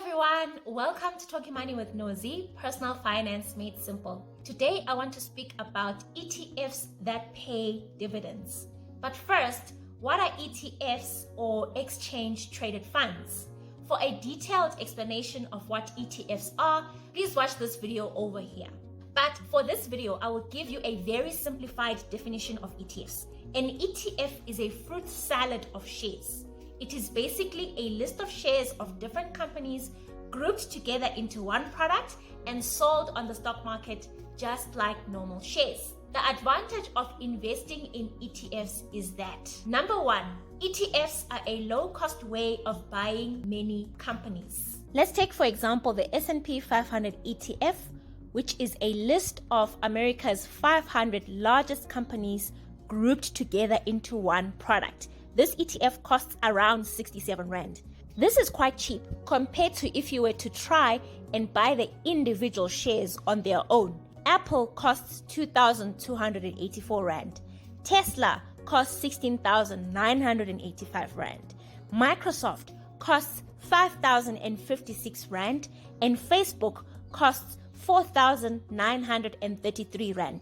everyone, welcome to Talking Money with Nosy, personal finance made simple. Today I want to speak about ETFs that pay dividends. But first, what are ETFs or exchange traded funds? For a detailed explanation of what ETFs are, please watch this video over here. But for this video, I will give you a very simplified definition of ETFs. An ETF is a fruit salad of shares. It is basically a list of shares of different companies grouped together into one product and sold on the stock market just like normal shares. The advantage of investing in ETFs is that, number one, ETFs are a low-cost way of buying many companies. Let's take, for example, the S&P 500 ETF, which is a list of America's 500 largest companies grouped together into one product. This ETF costs around 67 Rand. This is quite cheap compared to if you were to try and buy the individual shares on their own. Apple costs 2,284 Rand. Tesla costs 16,985 Rand. Microsoft costs 5,056 Rand. And Facebook costs 4,933 Rand.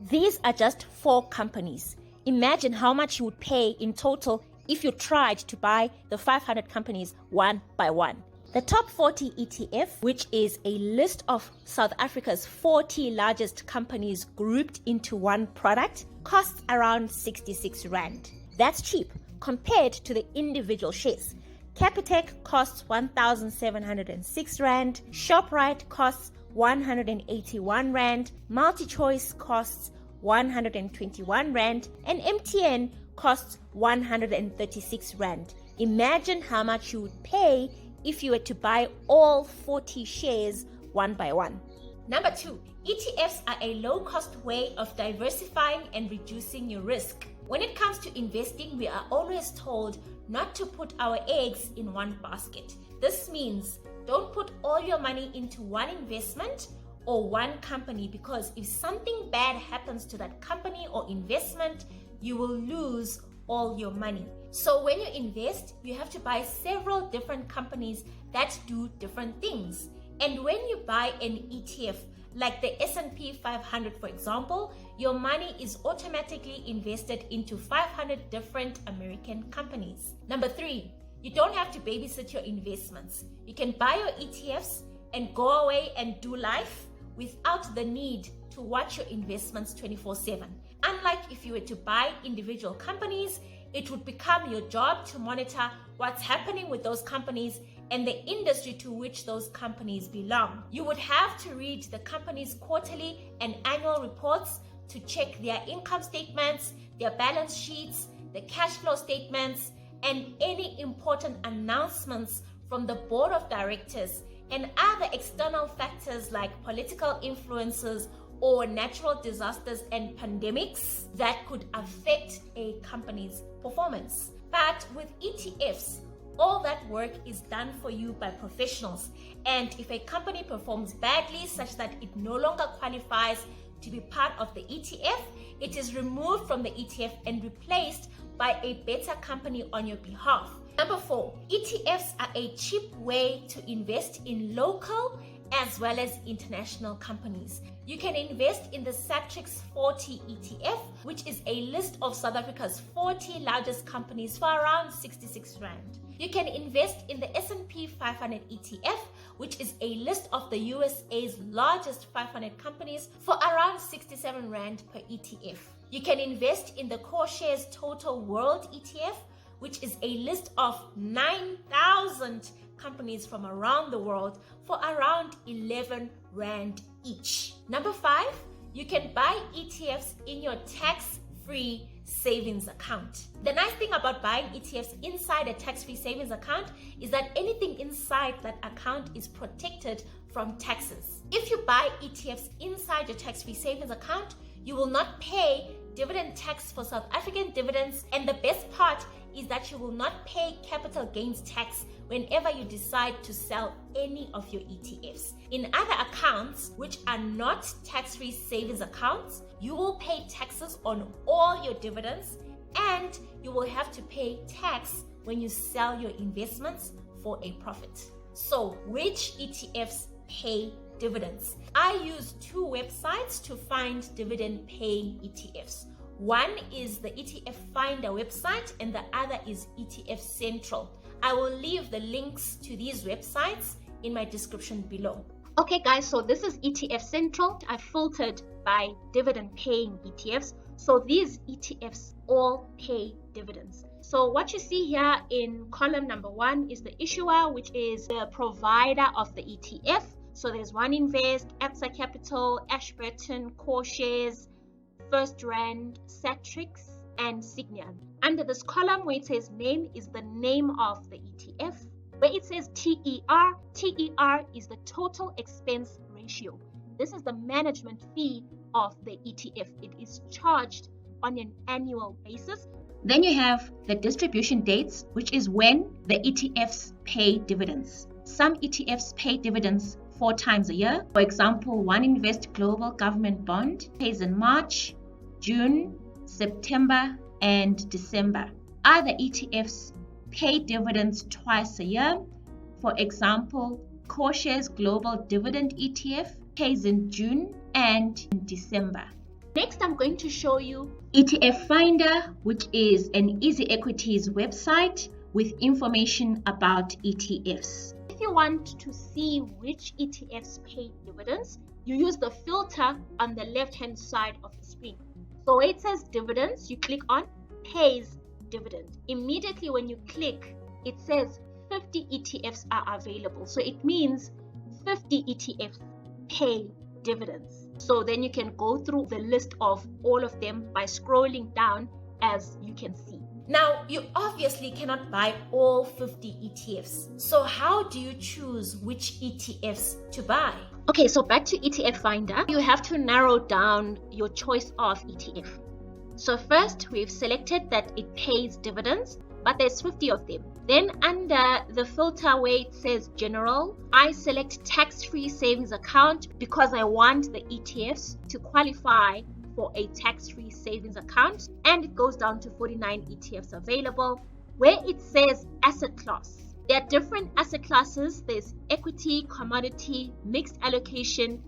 These are just 4 companies. Imagine how much you would pay in total if you tried to buy the 500 companies one by one. The top 40 ETF, which is a list of South Africa's 40 largest companies grouped into one product, costs around 66 Rand. That's cheap compared to the individual shares. Capitec costs 1,706 Rand, Shoprite costs 181 Rand, MultiChoice costs 121 Rand, and MTN costs 136 Rand. Imagine how much you would pay if you were to buy all 40 shares one by one. Number 2, ETFs are a low-cost way of diversifying and reducing your risk. When it comes to investing, we are always told not to put our eggs in one basket. This means don't put all your money into one investment or one company, because if something bad happens to that company or investment, you will lose all your money. So when you invest, you have to buy several different companies that do different things. And when you buy an ETF, like the S&P 500 for example, your money is automatically invested into 500 different American companies. Number 3, you don't have to babysit your investments. You can buy your ETFs and go away and do life without the need to watch your investments 24/7. Unlike if you were to buy individual companies, it would become your job to monitor what's happening with those companies and the industry to which those companies belong. You would have to read the company's quarterly and annual reports to check their income statements, their balance sheets, the cash flow statements, and any important announcements from the board of directors and other external factors like political influences or natural disasters and pandemics that could affect a company's performance. But with ETFs, all that work is done for you by professionals. And if a company performs badly such that it no longer qualifies to be part of the ETF, it is removed from the ETF and replaced by a better company on your behalf. Number 4, ETFs are a cheap way to invest in local as well as international companies. You can invest in the Satrix 40 ETF, which is a list of South Africa's 40 largest companies for around 66 Rand. You can invest in the S&P 500 ETF, which is a list of the USA's largest 500 companies for around 67 Rand per ETF. You can invest in the Core Shares Total World ETF, which is a list of 9,000 companies from around the world for around 11 Rand each. Number 5, you can buy ETFs in your tax-free savings account. The nice thing about buying ETFs inside a tax-free savings account is that anything inside that account is protected from taxes. If you buy ETFs inside your tax-free savings account, you will not pay dividend tax for South African dividends, and the best part is that you will not pay capital gains tax whenever you decide to sell any of your ETFs. In other accounts, which are not tax-free savings accounts, you will pay taxes on all your dividends, and you will have to pay tax when you sell your investments for a profit. So, which ETFs pay dividends? I use two websites to find dividend paying ETFs. One is the ETF Finder website and the other is ETF Central. I will leave the links to these websites in my description below. Okay guys, so this is ETF Central. I filtered by dividend paying ETFs. So these ETFs all pay dividends. So what you see here in column number 1 is the issuer, which is the provider of the ETF. So there's One Invest, AXA Capital, Ashburton, CoreShares, First Rand, Satrix, and Signia. Under this column where it says name is the name of the ETF. Where it says TER, TER is the total expense ratio. This is the management fee of the ETF. It is charged on an annual basis. Then you have the distribution dates, which is when the ETFs pay dividends. Some ETFs pay dividends 4 times a year. For example, One Invest Global Government Bond pays in March, June, September, and December. Other ETFs pay dividends twice a year. For example, CoreShares Global Dividend ETF pays in June and in December. Next, I'm going to show you ETF Finder, which is an Easy Equities website with information about ETFs. If you want to see which ETFs pay dividends, you use the filter on the left-hand side of the screen. So where it says dividends, you click on pays dividend. Immediately when you click, it says 50 ETFs are available. So it means 50 ETFs pay dividends. So then you can go through the list of all of them by scrolling down, as you can see. Now, you obviously cannot buy all 50 ETFs. So how do you choose which ETFs to buy? Okay, so back to ETF Finder, you have to narrow down your choice of ETF. So first, we've selected that it pays dividends, but there's 50 of them. Then under the filter where it says General, I select tax-free savings account because I want the ETFs to qualify for a tax-free savings account, and it goes down to 49 ETFs available. Where it says asset class, there are different asset classes. There's equity, commodity, mixed allocation,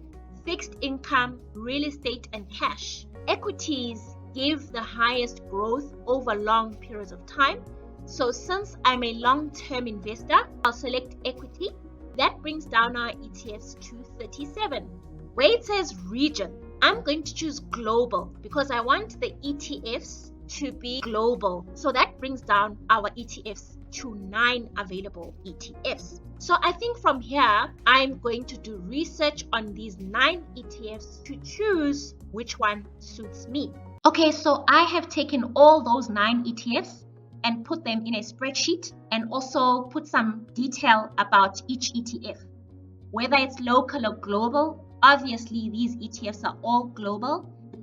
fixed income, real estate, and cash. Equities give the highest growth over long periods of time. So since I'm a long-term investor, I'll select equity. That brings down our ETFs to 37. Where it says region, I'm going to choose global because I want the ETFs to be global. So that brings down our ETFs to 9 available ETFs. So I think from here, I'm going to do research on these 9 ETFs to choose which one suits me. Okay, so I have taken all those 9 ETFs and put them in a spreadsheet and also put some detail about each ETF. Whether it's local or global, obviously these ETFs are all global. The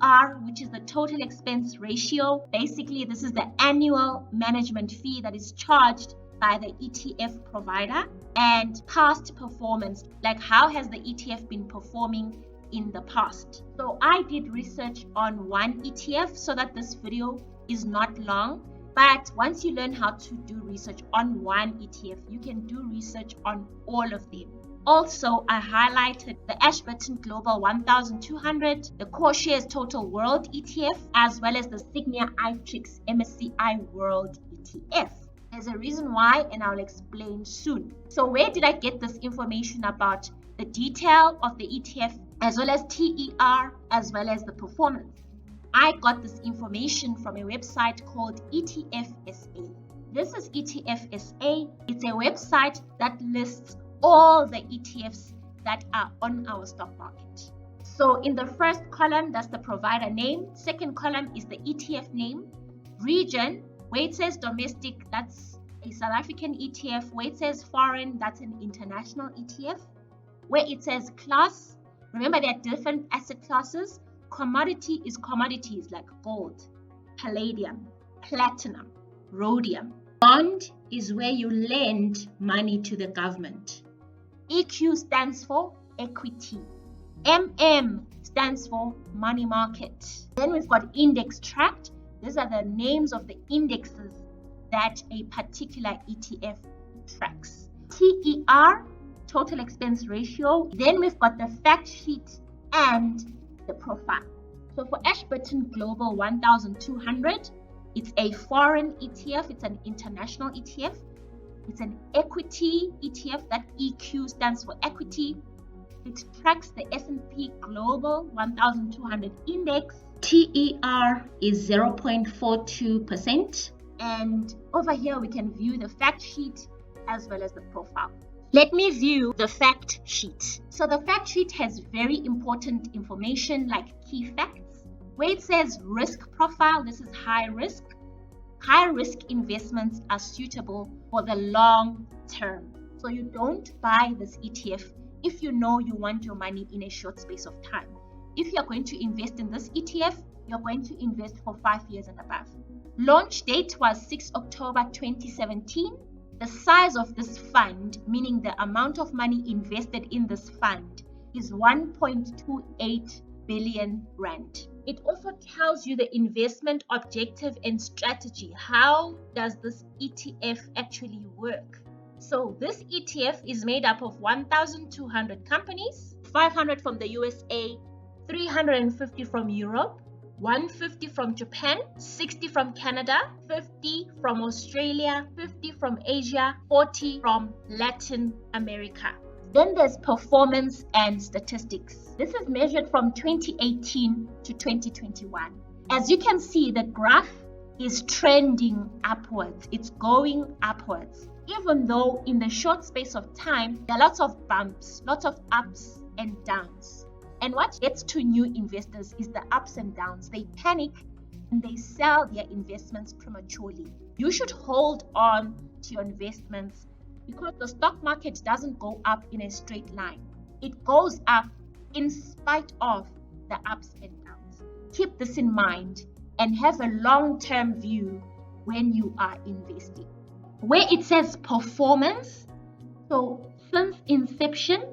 TER, which is the total expense ratio, basically this is the annual management fee that is charged by the ETF provider, and past performance, like how has the ETF been performing in the past. So I did research on one ETF so that this video is not long. But once you learn how to do research on one ETF, you can do research on all of them. Also, I highlighted the Ashburton Global 1200, the CoreShares Total World ETF, as well as the Signia iTrix MSCI World ETF. There's a reason why, and I'll explain soon. So where did I get this information about the detail of the ETF, as well as TER, as well as the performance? I got this information from a website called ETF SA. This is ETF SA. It's a website that lists all the ETFs that are on our stock market. So in the first column, that's the provider name. Second column is the ETF name. Region, where it says domestic, that's a South African ETF. Where it says foreign, that's an international ETF. Where it says class, remember there are different asset classes. Commodity is commodities like gold, palladium, platinum, rhodium. Bond is where you lend money to the government. EQ stands for equity. MM stands for money market. Then we've got index tracked. These are the names of the indexes that a particular ETF tracks. TER, total expense ratio. Then we've got the fact sheet and the profile. So for Ashburton Global 1200, it's a foreign ETF, it's an international ETF, it's an equity ETF. That EQ stands for equity. It tracks the S&P Global 1200 index. TER is 0.42%. And over here we can view the fact sheet as well as the profile. Let me view the fact sheet. So the fact sheet has very important information like key facts. Where it says risk profile, this is high risk. High risk investments are suitable for the long term. So you don't buy this ETF if you know you want your money in a short space of time. If you're going to invest in this ETF, you're going to invest for 5 years and above. Launch date was 6 October 2017. The size of this fund, meaning the amount of money invested in this fund, is 1.28 billion rand. It also tells you the investment objective and strategy. How does this ETF actually work? So this ETF is made up of 1,200 companies, 500 from the USA, 350 from Europe, 150 from Japan, 60 from Canada, 50 from Australia, 50 from Asia, 40 from Latin America. Then there's performance and statistics. This is measured from 2018 to 2021. As you can see, the graph is trending upwards. It's going upwards. Even though in the short space of time, there are lots of bumps, lots of ups and downs. And what gets to new investors is the ups and downs. They panic and they sell their investments prematurely. You should hold on to your investments because the stock market doesn't go up in a straight line. It goes up in spite of the ups and downs. Keep this in mind and have a long-term view when you are investing. Where it says performance, so since inception,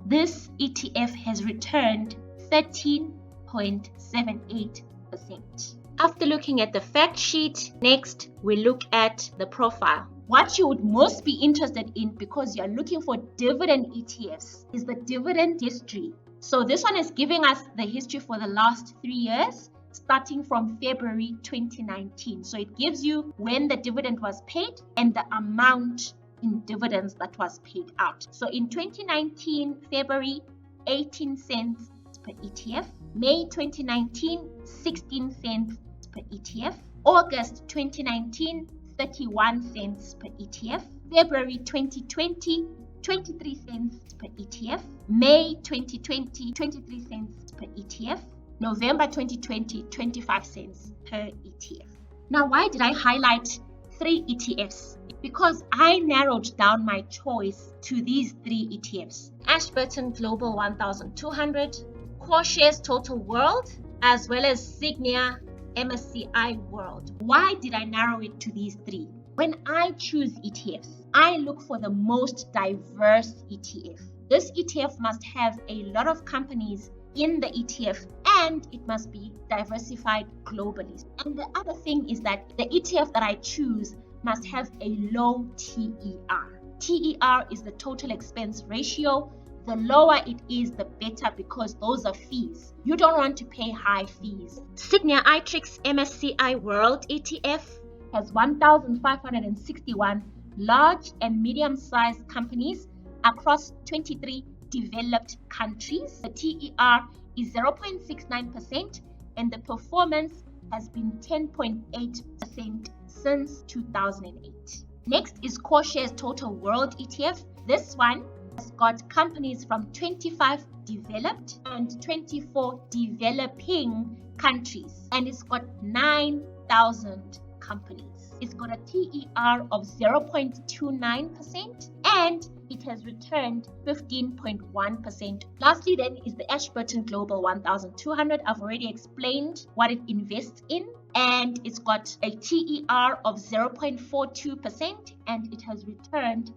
this ETF has returned 13.78%. After looking at the fact sheet, next we look at the profile. What you would most be interested in, because you're looking for dividend ETFs, is the dividend history. So this one is giving us the history for the last 3 years, starting from February 2019. So it gives you when the dividend was paid and the amount in dividends that was paid out. So in 2019, February, 18 cents per ETF. May 2019, 16 cents per ETF. August 2019, 31 cents per ETF. February 2020, 23 cents per ETF. May 2020, 23 cents per ETF. November 2020, 25 cents per ETF. Now, why did I highlight 3 ETFs? Because I narrowed down my choice to these 3 ETFs. Ashburton Global 1200, Core Shares Total World, as well as Signia MSCI World. Why did I narrow it to these 3? When I choose ETFs, I look for the most diverse ETF. This ETF must have a lot of companies in the ETF and it must be diversified globally. And the other thing is that the ETF that I choose must have a low TER. TER is the total expense ratio. The lower it is, the better, because those are fees. You don't want to pay high fees. Signia iTrix MSCI World ETF has 1,561 large and medium-sized companies across 23 developed countries. The TER is 0.69% and the performance has been 10.8% since 2008. Next is Core Shares Total World ETF. This one has got companies from 25 developed and 24 developing countries, and it's got 9,000 companies. It's got a TER of 0.29% and it has returned 15.1%. Lastly then is the Ashburton Global 1200. I've already explained what it invests in, and it's got a TER of 0.42% and it has returned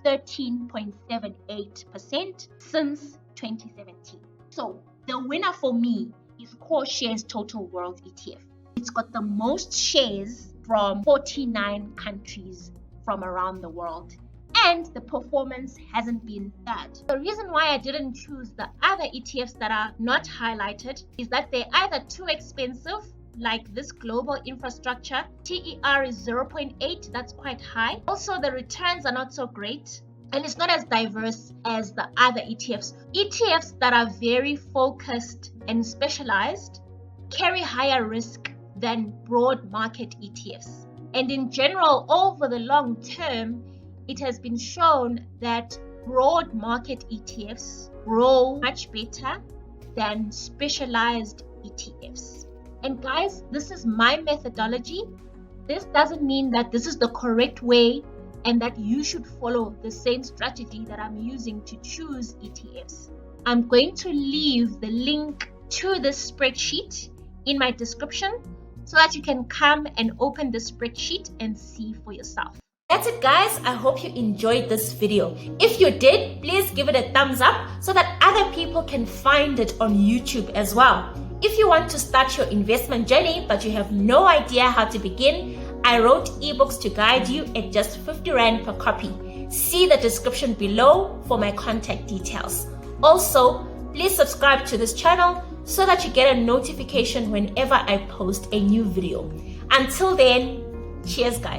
13.78% since 2017. So the winner for me is Core Shares Total World ETF. It's got the most shares from 49 countries from around the world. and the performance hasn't been bad. The reason why I didn't choose the other ETFs that are not highlighted is that they're either too expensive, like this global infrastructure. TER is 0.8, that's quite high. Also, the returns are not so great, and it's not as diverse as the other ETFs. ETFs that are very focused and specialized carry higher risk than broad market ETFs. And in general, over the long term, it has been shown that broad market ETFs grow much better than specialized ETFs. And guys, this is my methodology. This doesn't mean that this is the correct way and that you should follow the same strategy that I'm using to choose ETFs. I'm going to leave the link to this spreadsheet in my description so that you can come and open the spreadsheet and see for yourself. That's it, guys. I hope you enjoyed this video. If you did, please give it a thumbs up so that other people can find it on YouTube as well. If you want to start your investment journey but you have no idea how to begin, I wrote ebooks to guide you at just 50 Rand per copy. See the description below for my contact details. Also, please subscribe to this channel so that you get a notification whenever I post a new video. Until then, cheers guys.